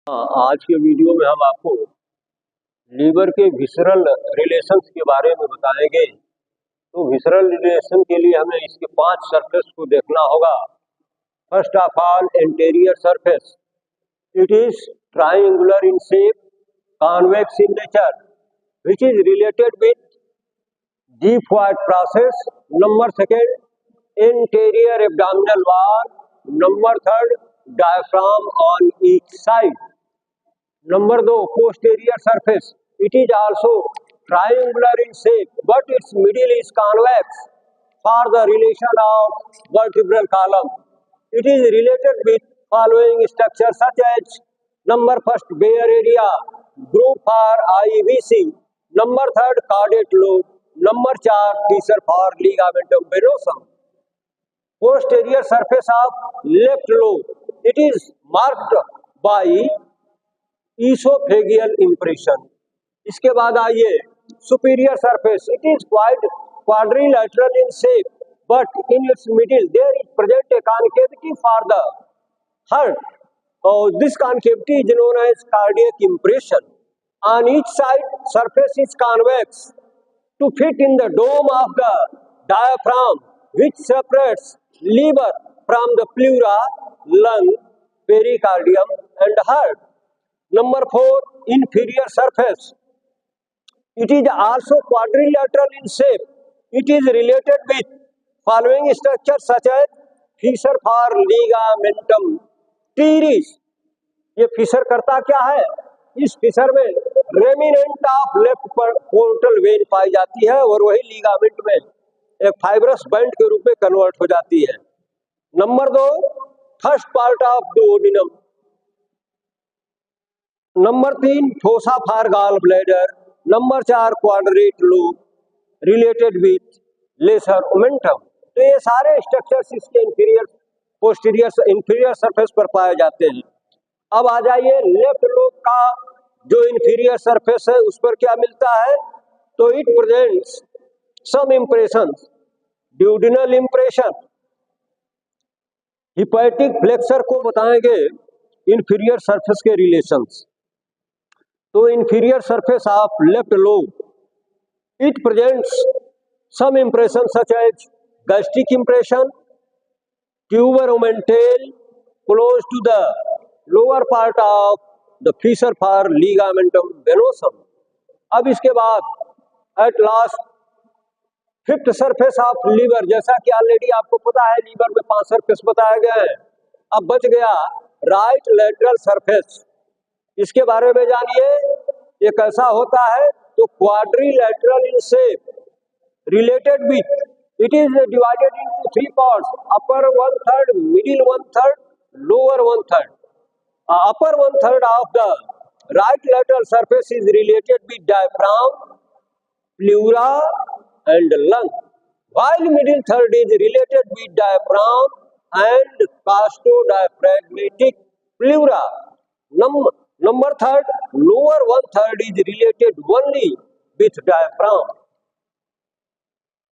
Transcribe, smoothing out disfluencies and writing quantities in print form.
आज के वीडियो में हम आपको लीवर के विसरल रिलेशंस के बारे में बताएंगे। तो विसरल रिलेशन के लिए हमें इसके 5 सरफेस को देखना होगा। First of all, anterior surface, it is triangular in shape, convex in nature, which is related with deep void process. Number second, anterior abdominal wall. Number third, diaphragm on each side. Number 2, posterior surface, it is also triangular in shape but its middle is convex for the relation of vertebral column. It is related with following structures such as number first, bare area, group for IVC. Number third, caudate lobe. Number 4, fissure for ligamentum venosus. Posterior surface of left lobe, it is marked by esophageal impression. इसके बाद आइए superior surface, it is quite quadrilateral in shape but in its middle there is present a concavity for the heart. This concavity is known as cardiac impression. On each side surface is convex to fit in the dome of the diaphragm which separates liver from the pleura, lung, pericardium and heart. Number 4, inferior surface, it is also quadrilateral in shape. It is related with following structures such as fissure for ligamentum teres. ये fissure करता क्या है? इस fissure में remnant of left portal vein पाई जाती है और वही लिगामेंट में एक फाइब्रस बैंड के रूप में कन्वर्ट हो जाती है। Number 2, first part of duodenum. Number 3, fossa for gall bladder. Number 4, quadrate lobe related with lesser omentum. तो ये सारे स्ट्रक्चर्स इसके इंफीरियर सरफेस पर पाए जाते हैं। अब आ जाइए लेफ्ट लोब का जो इंफीरियर सरफेस है उस पर क्या मिलता है? तो it presents some impressions, duodenal impression. Hepatic flexure को बताएंगे इंफीरियर सरफेस के रिलेशंस। तो inferior surface of left lobe, it presents some impression such as gastric impression, tuber omental close to the lower part of the fissure for ligamentum venosum. अब इसके बाद at last fifth surface of liver, जैसा कि already आपको पता है liver में 5 surface बताए गए हैं। अब बच गया राइट लेटरल सरफेस, इसके बारे में जानिए। ये कैसा होता है? तो quadrilateral in shape, related with, it is divided into 3 parts, upper 1/3, middle 1/3, lower 1/3. Upper 1/3 of the right lateral surface is related with diaphragm, pleura and lung, while middle third is related with diaphragm and costodiaphragmatic pleura. Number 3, lower 1/3 is related only with diaphragm.